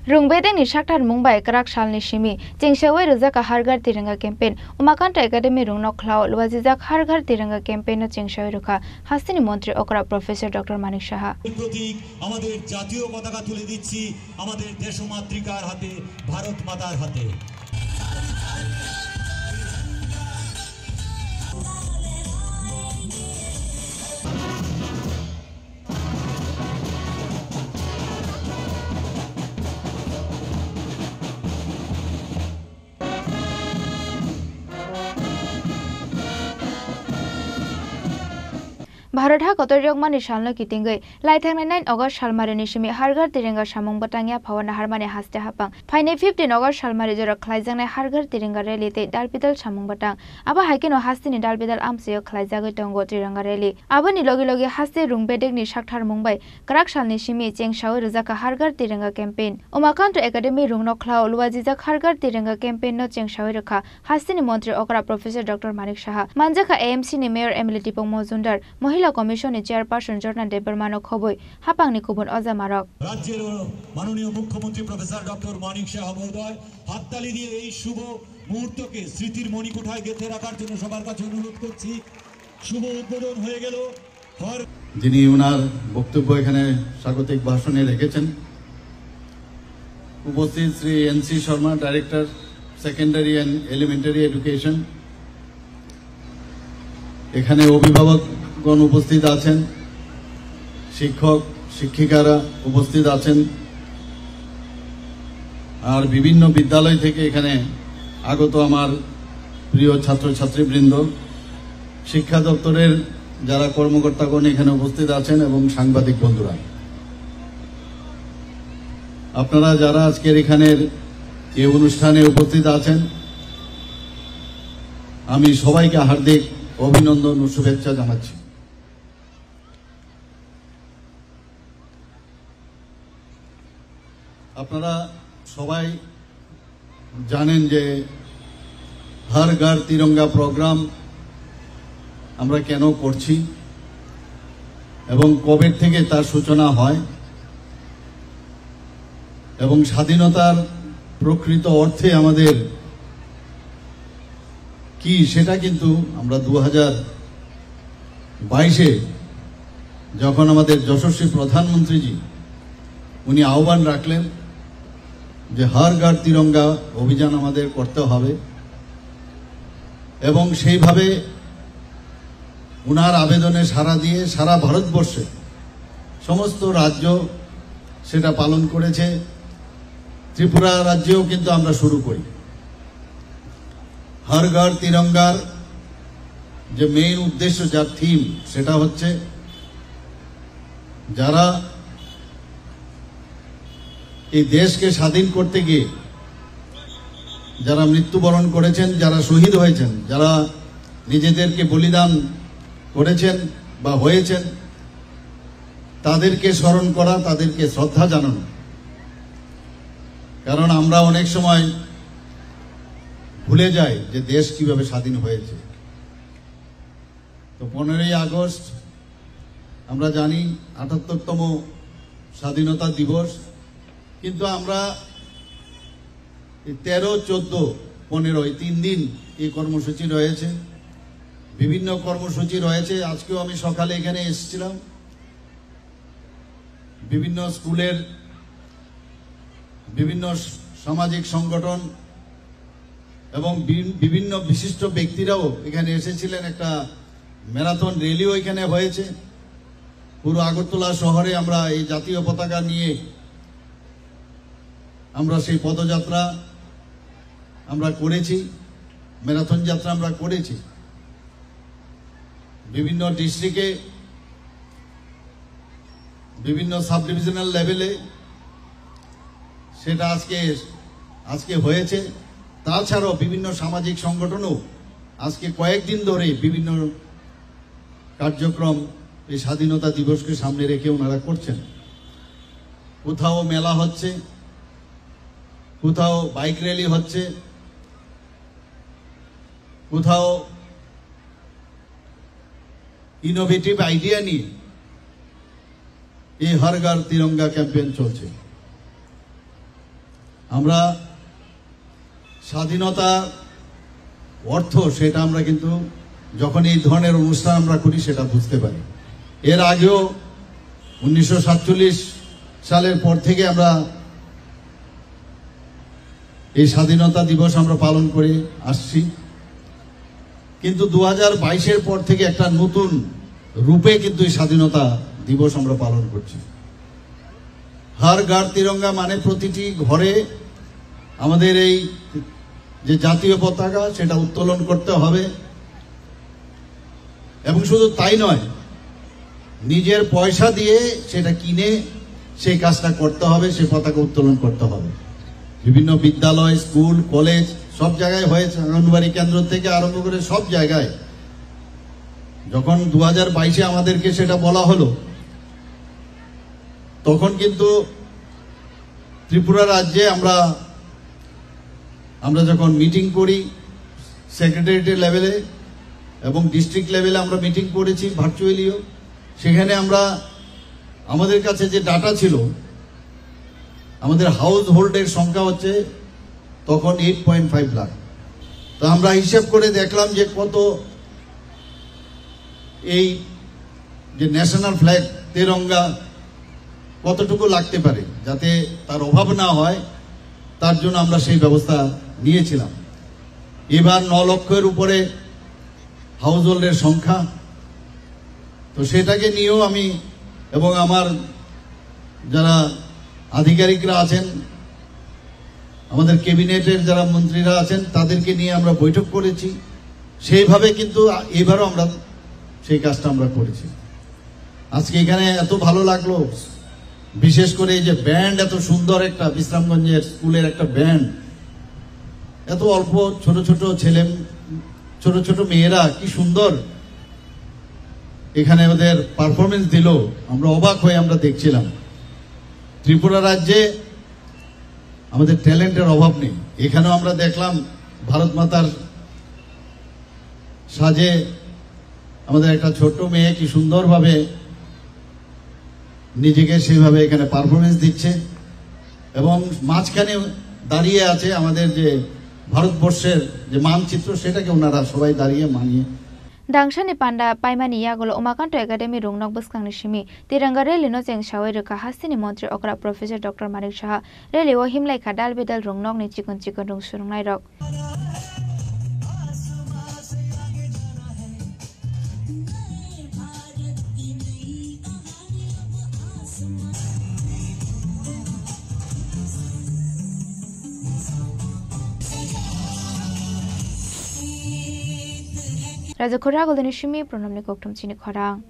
Rungbedeng ni Shaktar Mumbai Karak Shalni Shimi, Jingshawai Ruzaka Hargar Tiranga campaign, Umakanta Academy Rungno Cloud, Wazizak Hargar Tiranga campaign of Jingshawai Ruka, Hastini Montri Okra Professor Dr. Manik Shaha. আমাদের জাতীয় পতাকা তুলে দিচ্ছি আমাদের দেশমাতৃকার হাতে ভারত মাতার হাতে Bharatha Kotoryogmani Shalno Kitingai, Laitang 9 August Shalmari Nishimi, Hargar Tiringa Shamung Batanga, Pawana Harmani Haste Hapang, Fine 15 August Shalmari Jora Klaizang Hargar Tiringa Relite, Dalpital Shamung Batang, Aba Hakino Hastin Dalpidal Amseo Klaizago Tongo Tiranga Reli, Abani Logi Haste Rungbedeng ni Shaktar Mumbai, Karak Shalni Shimi, Cheng Shao Ruzaka Hargar Tiringa campaign, Umakanto Academy Rungno Cloud, Wazizak Hargar Tiringa campaign no Cheng Shao Ruka, Hastini Montri Okra Professor Dr. Manik Shaha, Manjaka AMC ni Mayor Emily Tipong Mozundar, Mohila Commission Chairperson Jordan Debermano Khoboi, Hapang ni Kubun Ozamarok. রাজ্যের মাননীয় মুখ্যমন্ত্রী professor doctor মানিক শাহ মহোদয় হাততালি দিয়ে এই শুভ মুহূর্তকে স্মৃতির মণিকোঠায় গেঁথে রাখার জন্য সবার কাছে অনুরোধ করছি। শুভ উদ্বোধন হয়ে গেল। যিনি ওনার বক্তব্য এখানে স্বাগতিক ভাষণে রেখেছেন উপস্থিত Shri NC Sharma director secondary and elementary education এখানে অভিভাবকগণ উপস্থিত আছেন শিক্ষক শিক্ষিকারা উপস্থিত আছেন আর বিভিন্ন বিদ্যালয় থেকে এখানে আগত আমার প্রিয় ছাত্রছাত্রীবৃন্দ শিক্ষা দপ্তরের যারা কর্মকর্তাগণ এখানে উপস্থিত আছেন এবং সাংবাদিক বন্ধুরা আপনারা যারা আজকের এখানের এই অনুষ্ঠানে উপস্থিত আছেন আমি সবাইকে হার্দিক অভিনন্দন ও শুভেচ্ছা জানাচ্ছি আপনারা সবাই জানেন যে হর ঘর তিরঙ্গা প্রোগ্রাম আমরা কেন করছি এবং কবে থেকে তার সূচনা হয় এবং স্বাধীনতার প্রকৃত অর্থে আমাদের কি সেটা কিন্তু আমরা 2022-এ যখন আমাদের যশস্বী প্রধানমন্ত্রীজি উনি আহ্বান রাখলেন যে হর ঘর তিরঙ্গা অভিযান আমাদের করতে হবে এবং সেইভাবে উনার আবেদনে সাড়া দিয়ে সারা ভারতবর্ষে সমস্ত রাজ্য সেটা পালন করেছে ত্রিপুরা রাজ্যেও কিন্তু আমরা শুরু করি হর ঘর তিরঙ্গার যে মেইন উদ্দেশ্য যার থিম সেটা হচ্ছে যারা এই দেশকে স্বাধীন করতে গিয়ে যারা মৃত্যুবরণ করেছেন যারা শহীদ হয়েছেন যারা নিজেদেরকে বলিদান করেছেন বা হয়েছেন তাদেরকে স্মরণ করা তাদেরকে শ্রদ্ধা জানানো কারণ আমরা অনেক সময় ভুলে যাই যে দেশ কিভাবে স্বাধীন হয়েছে তো 15ই আগস্ট আমরা জানি 78তম স্বাধীনতা দিবস কিন্তু আমরা 13, 14, 15 এই 3 দিন এই কর্মসূচি রয়েছে বিভিন্ন কর্মসূচি রয়েছে আজকেও আমি সকালে এখানে এসেছিলাম বিভিন্ন স্কুলের বিভিন্ন সামাজিক সংগঠন এবং বিভিন্ন বিশিষ্ট ব্যক্তিরাও এখানে এসেছিলেন একটা ম্যারাথন র্যালিও এখানে হয়েছে পুরো আগরতলা শহরে আমরা এই জাতীয় পতাকা নিয়ে আমরা সেই পদযাত্রা আমরা করেছি ম্যারাথন যাত্রা আমরা করেছি বিভিন্ন ডিস্ট্রিক্টে বিভিন্ন সাব ডিভিশনাল লেভেলে সেটা আজকে হয়েছে তাছাড়াও বিভিন্ন সামাজিক সংগঠনও আজকে কয়েকদিন ধরে বিভিন্ন কার্যক্রম এই স্বাধীনতা দিবসকে সামনে রেখে ওনারা করছেন কোথাও মেলা হচ্ছে কোথাও বাইক র্যালি হচ্ছে কোথাও ইনোভেটিভ আইডিয়া নিয়ে এই হর ঘর তিরঙ্গা ক্যাম্পেইন চলছে আমরা স্বাধীনতা অর্থ সেটা আমরা কিন্তু যখন এই ধরনের অনুষ্ঠান আমরা করি সেটা বুঝতে পারি। এর আগেও 1947 সালের পর থেকে আমরা এই স্বাধীনতা দিবস আমরা পালন করে আসছি, কিন্তু 2022-এর পর থেকে একটা নতুন রূপে কিন্তু এই স্বাধীনতা দিবস আমরা পালন করছি। হর ঘর তিরঙ্গা মানে প্রতিটি ঘরে আমাদের এই যে জাতীয় পতাকা সেটা উত্তোলন করতে হবে, এবং শুধু তাই নয়, নিজের পয়সা দিয়ে সেটা কিনে সেই কাজটা করতে হবে, সেই পতাকা উত্তোলন করতে হবে। বিভিন্ন বিদ্যালয়, স্কুল, কলেজ সব জায়গায় হয়েছে, অঙ্গনবাড়ি কেন্দ্র থেকে আরম্ভ করে সব জায়গায়। যখন 2022-এ আমাদেরকে সেটা বলা হলো, তখন কিন্তু ত্রিপুরা রাজ্যে আমরা যখন মিটিং করি সেক্রেটারিয়েট লেভেলে এবং ডিস্ট্রিক্ট লেভেলে আমরা মিটিং করেছি ভার্চুয়ালিও, সেখানে আমাদের কাছে যে ডাটা ছিল, আমাদের হাউস হোল্ডের সংখ্যা হচ্ছে তখন 8.5 লাখ। তো আমরা হিসাব করে দেখলাম যে কত এই যে ন্যাশনাল ফ্ল্যাগ তেরঙ্গা কতটুকু লাগতে পারে, যাতে তার অভাব না হয়, তার জন্য আমরা সেই ব্যবস্থা নিয়েছিলাম। এবার 9 লক্ষের উপরে হাউস হোল্ডের সংখ্যা, তো সেটাকে নিয়েও আমি এবং আমার যারা আধিকারিকরা আছেন, আমাদের ক্যাবিনেটের যারা মন্ত্রীরা আছেন, তাদেরকে নিয়ে আমরা বৈঠক করেছি। সেইভাবে কিন্তু এবারও আমরা সেই কাজটা আমরা করেছি। আজকে এখানে এত ভালো লাগলো, বিশেষ করে এই যে ব্যান্ড, এত সুন্দর একটা বিশ্রামগঞ্জের স্কুলের একটা ব্যান্ড, এত অল্প ছোট ছোট ছেলে, ছোট ছোট মেয়েরা কি সুন্দর এখানে ওদের পারফরমেন্স দিল, আমরা অবাক হয়ে আমরা দেখছিলাম। ত্রিপুরা রাজ্যে আমাদের ট্যালেন্টের অভাব নেই। এখানেও আমরা দেখলাম ভারত মাতার সাজে আমাদের একটা ছোট মেয়ে কি সুন্দরভাবে নিজেকে সেইভাবে এখানে পারফরমেন্স দিচ্ছে, এবং মাঝখানে দাঁড়িয়ে আছে আমাদের যে ভারতবর্ষের যে মানচিত্র, সেটাকে ওনারা সবাই দাঁড়িয়ে মানিয়ে। Dangshani panda paimani yagolo umakanto academy rungnok buskangni shimi tiranga rally no jeng shawai reka hasini montri okra professor Dr. Manik Shaha rally o himlai khadal bedal rungnok ni chikon rung surungnai rok Raja Khora golden shimi pronamni koktum chini khorang